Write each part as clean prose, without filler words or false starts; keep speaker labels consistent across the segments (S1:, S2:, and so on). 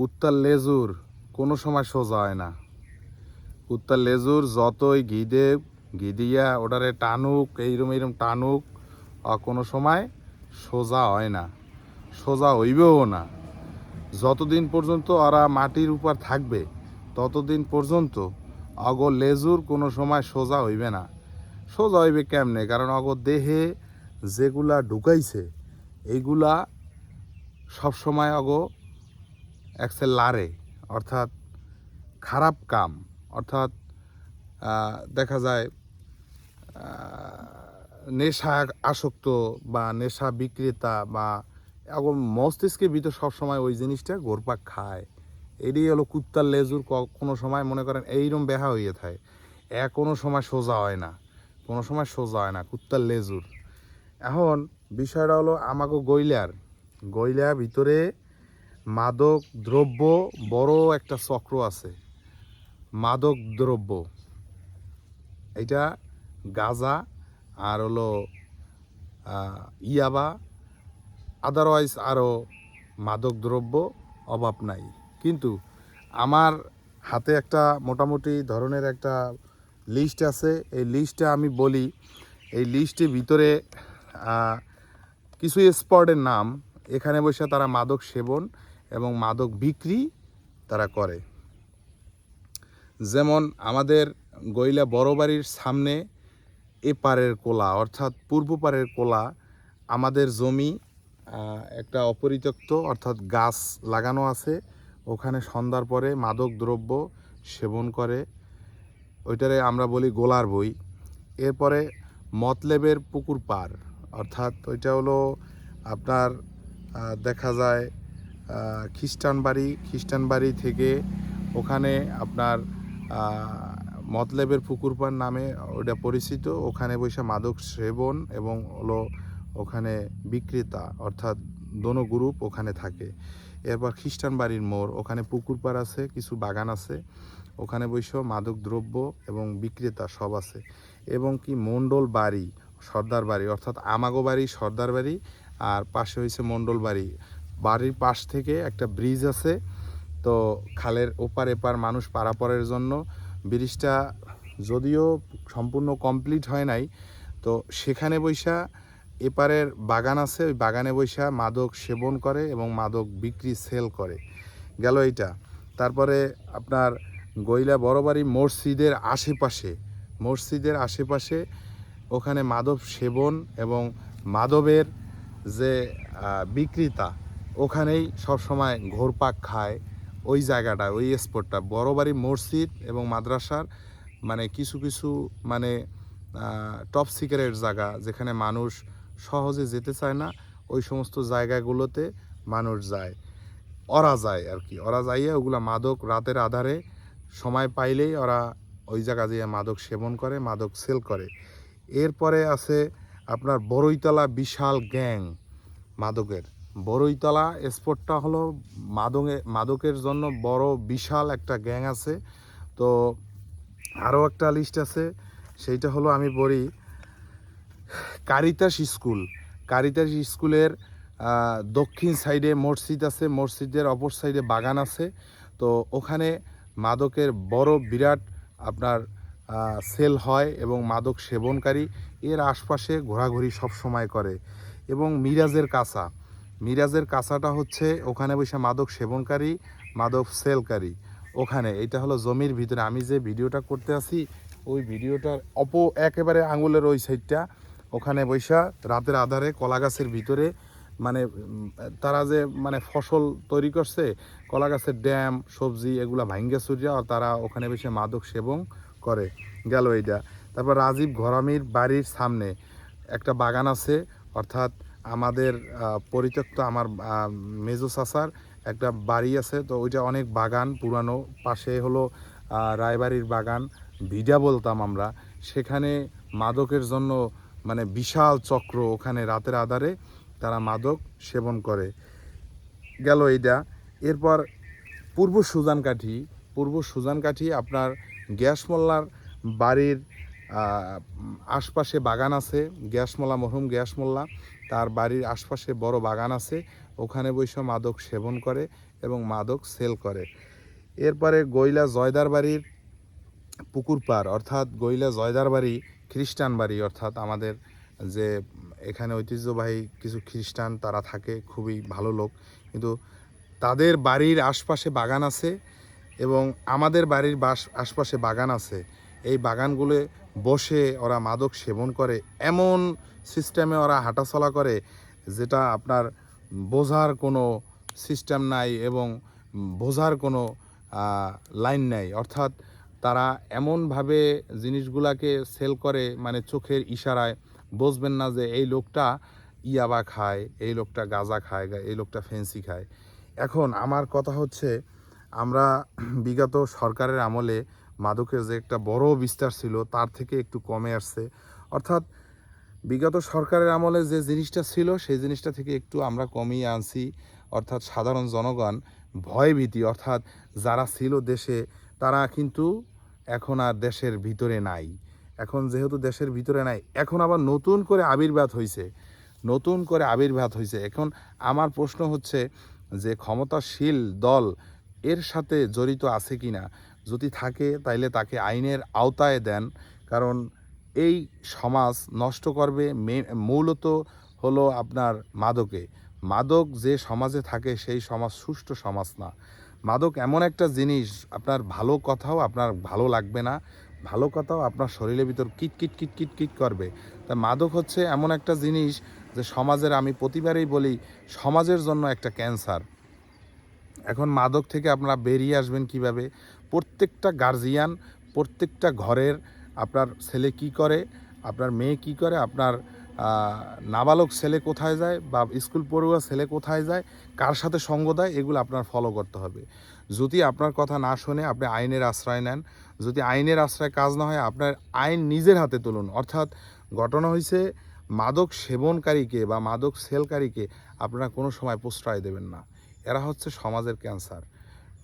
S1: কুত্তার লেজুর কোনো সময় সোজা হয় না। কুত্তার লেজুর যতই ঘি দিয়া ওটারে টানুক, এইরম টানুক, কোনো সময় সোজা হয় না, সোজা হইবেও না। যতদিন পর্যন্ত ওরা মাটির উপর থাকবে ততদিন পর্যন্ত অগ লেজুর কোনো সময় সোজা হইবে না। সোজা হইবে কেমনে? কারণ অগ দেহে যেগুলা ঢুকাইছে এইগুলা সবসময় অগ একসে লারে, অর্থাৎ খারাপ কাম, অর্থাৎ দেখা যায় নেশা আসক্ত বা নেশা বিক্রেতা বা এখন মস্তিষ্কের ভিতর সবসময় ওই জিনিসটা ঘোরপাক খায়। এটাই হলো কুত্তার লেজুর। কোনো সময় মনে করেন এইরকম ব্যাহা হইয়ে থাকে, কোনো সময় সোজা হয় না, কোনো সময় সোজা হয় না কুত্তার লেজুর। এখন বিষয়টা হলো আমাকে গইলার ভিতরে মাদক দ্রব্য বড় একটা চক্র আছে। মাদক দ্রব্য এটা গাঁজা আর হলো ইয়াবা, আদারওয়াইজ আরও মাদক দ্রব্য অভাব নাই। কিন্তু আমার হাতে একটা মোটামুটি ধরনের একটা লিস্ট আছে। এই লিস্টে আমি বলি, এই লিস্টের ভিতরে কিছু স্পটের নাম। এখানে বসে তারা মাদক সেবন এবং মাদক বিক্রি তারা করে। যেমন আমাদের গইলা বড় বাড়ির সামনে এপারের কোলা, অর্থাৎ পূর্ব পারের কোলা, আমাদের জমি একটা অপরিত্যক্ত, অর্থাৎ গাছ লাগানো আছে। ওখানে সন্ধ্যার পরে মাদক দ্রব্য সেবন করে, ওইটারে আমরা বলি গোলার বই। এরপরে মতলেবের পুকুর পার, অর্থাৎ ওইটা হলো আপনার দেখা যায় খ্রিস্টান বাড়ি থেকে ওখানে আপনার মতলেবের পুকুর পার নামে ওটা পরিচিত। ওখানে বসে মাদক সেবন এবং হলো ওখানে বিক্রেতা, অর্থাৎ দোনো গ্রুপ ওখানে থাকে। এরপর খ্রিস্টান বাড়ির মোড়, ওখানে পুকুর পার আছে, কিছু বাগান আছে, ওখানে বসেও মাদক দ্রব্য এবং বিক্রেতা সব আছে। এবং কি মণ্ডল বাড়ি, সর্দার বাড়ি, অর্থাৎ আমাগো বাড়ি সর্দার বাড়ি, আর পাশে হয়েছে মণ্ডল বাড়ি। বাড়ির পাশ থেকে একটা ব্রিজ আছে, তো খালের ওপার এপার মানুষ পারাপারের জন্য। ব্রিজটা যদিও সম্পূর্ণ কমপ্লিট হয় নাই, তো সেখানে বৈশা এপারের বাগান আছে, ওই বাগানে বৈশা মাদক সেবন করে এবং মাদক বিক্রি সেল করে। গেল এইটা। তারপরে আপনার গইলা বড়বাড়ি মসজিদের আশেপাশে ওখানে মাদক সেবন এবং মাদকের যে বিক্রেতা ওখানেই সবসময় ঘোরপাক খায়। ওই জায়গাটা, ওই স্পটটা বড়বাড়ি মসজিদ এবং মাদ্রাসার মানে কিছু মানে টপ সিক্রেট জায়গা, যেখানে মানুষ সহজে যেতে চায় না, ওই সমস্ত জায়গাগুলোতে মানুষ যায়, ওরা যায় আর কি। ওরা যাইয়া ওগুলা মাদক রাতের আধারে সময় পাইলেই ওরা ওই জায়গা দিয়ে মাদক সেবন করে, মাদক সেল করে। এরপরে আছে আপনার বড়ইতলা বিশাল গ্যাং মাদকের। বড়ইতলা স্পটটা হলো মাদকের জন্য বড় বিশাল একটা গ্যাং আছে। তো আরও একটা লিস্ট আছে, সেইটা হলো আমি বলি কারিতাস স্কুলের দক্ষিণ সাইডে মসজিদ আছে, মসজিদের অপর সাইডে বাগান আছে। তো ওখানে মাদকের বড় বিরাট আপনার সেল হয় এবং মাদক সেবনকারী এর আশপাশে ঘোরাঘুরি সব সময় করে। এবং মিরাজের কাছাটা হচ্ছে ওখানে বসে মাদক সেবনকারী, মাদক সেলকারী ওখানে। এটা হলো জমির ভিতরে। আমি যে ভিডিওটা করতে আছি ওই ভিডিওটার একেবারে আঙুলের ওই সাইডটা, ওখানে বৈশা রাতের আধারে কলা গাছের ভিতরে মানে তারা যে মানে ফসল তৈরি করছে, কলা গাছের ড্যাম সবজি এগুলা ভাঙ্গে চুরিয়া তারা ওখানে বসে মাদক সেবন করে। গেল এইটা। তারপর রাজীব ঘরামির বাড়ির সামনে একটা বাগান আছে, অর্থাৎ আমাদের পরিত্যক্ত আমার মেজো চাচার একটা বাড়ি আছে। তো ওইটা অনেক বাগান পুরানো, পাশে হলো রায়বাড়ির বাগান, ভিডা বলতাম আমরা। সেখানে মাদকের জন্য মানে বিশাল চক্র, ওখানে রাতের আধারে তারা মাদক সেবন করে। গেল এইটা। এরপর পূর্ব সুজানকাঠি আপনার গ্যাসমোল্লার বাড়ির আশপাশে বাগান আছে। মরহুম গ্যাসমোল্লা তার বাড়ির আশপাশে বড় বাগান আছে। ওখানে বসে মাদক সেবন করে এবং মাদক সেল করে। এরপরে গইলা জয়দার বাড়ির পুকুর পাড়, অর্থাৎ গইলা জয়দার বাড়ি খ্রিস্টান বাড়ি, অর্থাৎ আমাদের যে এখানে ঐতিহ্যবাহী কিছু খ্রিস্টান তারা থাকে, খুবই ভালো লোক, কিন্তু তাদের বাড়ির আশপাশে বাগান আছে এবং আমাদের বাড়ির আশপাশে বাগান আছে। এই বাগানগুলো বসে ওরা মাদক সেবন করে, এমন সিস্টেমে ওরা হাঁটাচলা করে যেটা আপনার বোঝার কোনো সিস্টেম নাই এবং বোঝার কোনো লাইন নাই। অর্থাৎ তারা এমনভাবে জিনিসগুলাকে সেল করে, মানে চোখের ইশারায় বুঝবেন না যে এই লোকটা ইয়াবা খায়, এই লোকটা গাঁজা খায়, এই লোকটা ফেন্সি খায়। এখন আমার কথা হচ্ছে, আমরা বিগত সরকারের আমলে মাদকের যে একটা বড় বিস্তার ছিল তার থেকে একটু কমে আসছে। অর্থাৎ বিগত সরকারের আমলে যে জিনিসটা ছিল সেই জিনিসটা থেকে একটু আমরা কমিয়ে আনছি। অর্থাৎ সাধারণ জনগণ ভয়ভীতি, অর্থাৎ যারা ছিল দেশে তারা কিন্তু এখন আর দেশের ভিতরে নাই। এখন যেহেতু দেশের ভিতরে নাই, এখন আবার নতুন করে আবির্ভাব হয়েছে। এখন আমার প্রশ্ন হচ্ছে যে ক্ষমতাশীল দল এর সাথে জড়িত আছে কি না? যদি থাকে তাইলে তাকে আইনের আওতায় দেন, কারণ এই সমাজ নষ্ট করবে মূলত হলো আপনার মাদক যে সমাজে থাকে সেই সমাজ সুষ্ঠু সমাজ না। মাদক এমন একটা জিনিস, আপনার ভালো কথাও আপনার ভালো লাগবে না, ভালো কথাও আপনার শরীরের ভিতর kit kit kit kit kit করবে। তা মাদক হচ্ছে এমন একটা জিনিস যে সমাজের, আমি প্রতিবারেই বলি, সমাজের জন্য একটা ক্যান্সার। এখন মাদক থেকে আপনারা বেরিয়ে আসবেন কিভাবে? প্রত্যেকটা গার্জিয়ান, প্রত্যেকটা ঘরের আপনার ছেলে কি করে, আপনার মেয়ে কি করে, আপনার নাবালক ছেলে কোথায় যায় বা স্কুল পড়ুয়া ছেলে কোথায় যায়, কার সাথে সঙ্গ দেয়, এগুলো আপনার ফলো করতে হবে। যদি আপনার কথা না শুনে আপনি আইনের আশ্রয় নেন, যদি আইনের আশ্রয় কাজ না হয়, আপনার আইন নিজের হাতে তুলুন। অর্থাৎ ঘটনা হয়েছে, মাদক সেবনকারীকে বা মাদক সেলকারীকে আপনারা কোনো সময় প্রশ্রয় দেবেন না। এরা হচ্ছে সমাজের ক্যান্সার।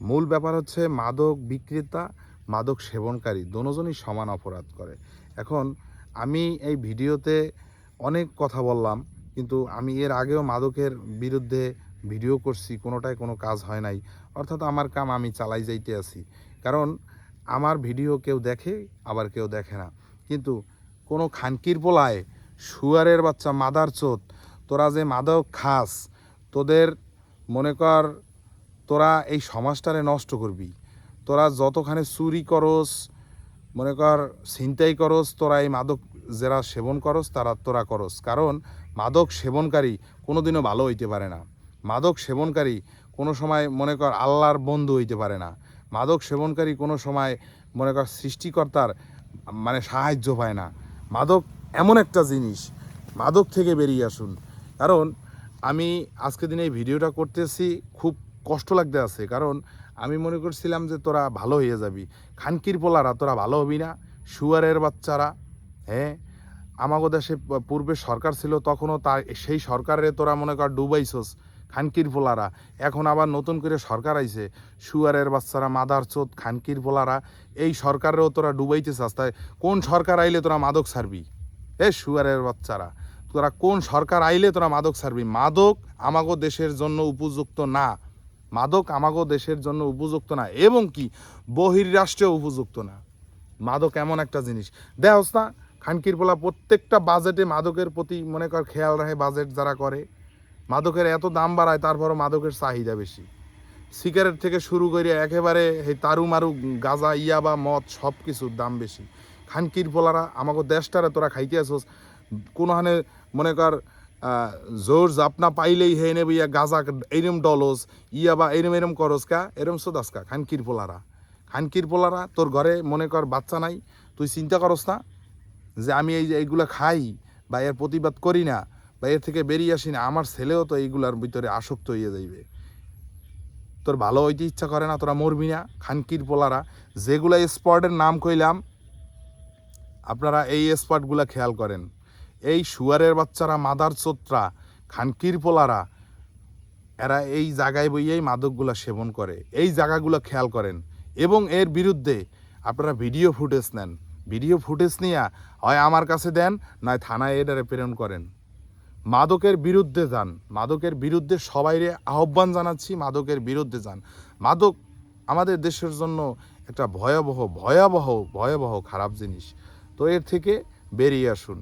S1: মূল ব্যাপার হচ্ছে মাদক বিক্রেতা, মাদক সেবনকারী দুজনই সমান অপরাধ করে। এখন আমি এই ভিডিওতে অনেক কথা বললাম, কিন্তু আমি এর আগেও মাদকের বিরুদ্ধে ভিডিও করছি, কোনোটায় কোনো কাজ হয় নাই। অর্থাৎ আমার কাম আমি চালাই যাইতে আছি, কারণ আমার ভিডিও কেউ দেখে আবার কেউ দেখে না। কিন্তু কোনো খানকির পোলায়, শুয়ারের বাচ্চা, মাদার চোদ, তোরা যে মাদক খাস, তোদের মনে কর তোরা এই সমাজটারে নষ্ট করবি। তোরা যতখানে চুরি করস, মনে কর ছিনতাই করস, তোরা এই মাদক যারা সেবন করস তোরা করস। কারণ মাদক সেবনকারী কোনোদিনও ভালো হইতে পারে না। মাদক সেবনকারী কোনো সময় মনে কর আল্লাহর বন্ধু হইতে পারে না। মাদক সেবনকারী কোনো সময় মনে কর সৃষ্টিকর্তার মানে সাহায্য পায় না। মাদক এমন একটা জিনিস, মাদক থেকে বেরিয়ে আসুন। কারণ আমি আজকে দিনে এই ভিডিওটা করতেছি, খুব কষ্ট লাগতে আছে, কারণ আমি মনে করছিলাম যে তোরা ভালো হয়ে যাবি। খানকির পোলারা তোরা ভালো হবি না, শুয়ারের বাচ্চারা। হ্যাঁ, আমাগো দেশে পূর্বে সরকার ছিল, তখনও তার সেই সরকারে তোরা মনে কর ডুবাইছস খানকির পোলারা। এখন আবার নতুন করে সরকার আইছে, শুয়ারের বাচ্চারা, মাদার চোদ, খানকির পোলারা, এই সরকারেও তোরা ডুবাইতে চাস। তাই কোন সরকার আইলে তোরা মাদক ছাড়বি? শুয়ারের বাচ্চারা, তোরা কোন সরকার আইলে তোরা মাদক ছাড়বি? মাদক আমাগো দেশের জন্য উপযুক্ত না, মাদক আমাগো দেশের জন্য উপযুক্ত না, এবং কি বহির্রাষ্ট্রেও উপযুক্ত না। মাদক এমন একটা জিনিস, দেখোস না খানকির পোলা প্রত্যেকটা বাজেটে মাদকের প্রতি মনে কর খেয়াল রাখে। বাজেট যারা করে, মাদকের এত দাম বাড়ায়, তারপরও মাদকের চাহিদা বেশি। সিগারেট থেকে শুরু করে একেবারে এই তারু মারু, গাঁজা, ইয়াবা, মদ, সব কিছুর দাম বেশি। খানকির পোলারা আমাকে দেশটারে তোরা খাইতে আসোস, কোনোখানে মনে কর জোর জাপনা পাইলেই হে নেবে ইয়া গাঁজা এরম ডলস, ইয়াবা এরম করস কা, এরম সোদাস কা। খানকির পোলারা তোর ঘরে মনে কর বাচ্চা নাই, তুই চিন্তা করস না যে আমি এই যে এইগুলা খাই বা এর প্রতিবাদ করি না বা এর থেকে বেরিয়ে আসি না, আমার ছেলেও তো এইগুলার ভিতরে আসক্ত হয়ে যাইবে। তোর ভালো হইতে ইচ্ছা করে না, তোরা মরবি না। খানকির পোলারা যেগুলা স্পটের নাম কইলাম, আপনারা এই স্পটগুলা খেয়াল করেন। এই শুয়ারের বাচ্চারা, মাদার চোত্রা, খানকির পোলারা, এরা এই জায়গায় বইয়েই মাদকগুলা সেবন করে। এই জায়গাগুলো খেয়াল করেন এবং এর বিরুদ্ধে আপনারা ভিডিও ফুটেজ নেন। ভিডিও ফুটেজ নিয়ে হয় আমার কাছে দেন, নয় থানায় এটারে প্রেরণ করেন। মাদকের বিরুদ্ধে যান, মাদকের বিরুদ্ধে সবাইরে আহ্বান জানাচ্ছি, মাদকের বিরুদ্ধে যান। মাদক আমাদের দেশের জন্য একটা ভয়াবহ ভয়াবহ ভয়াবহ খারাপ জিনিস। তো এর থেকে বেরিয়ে আসুন।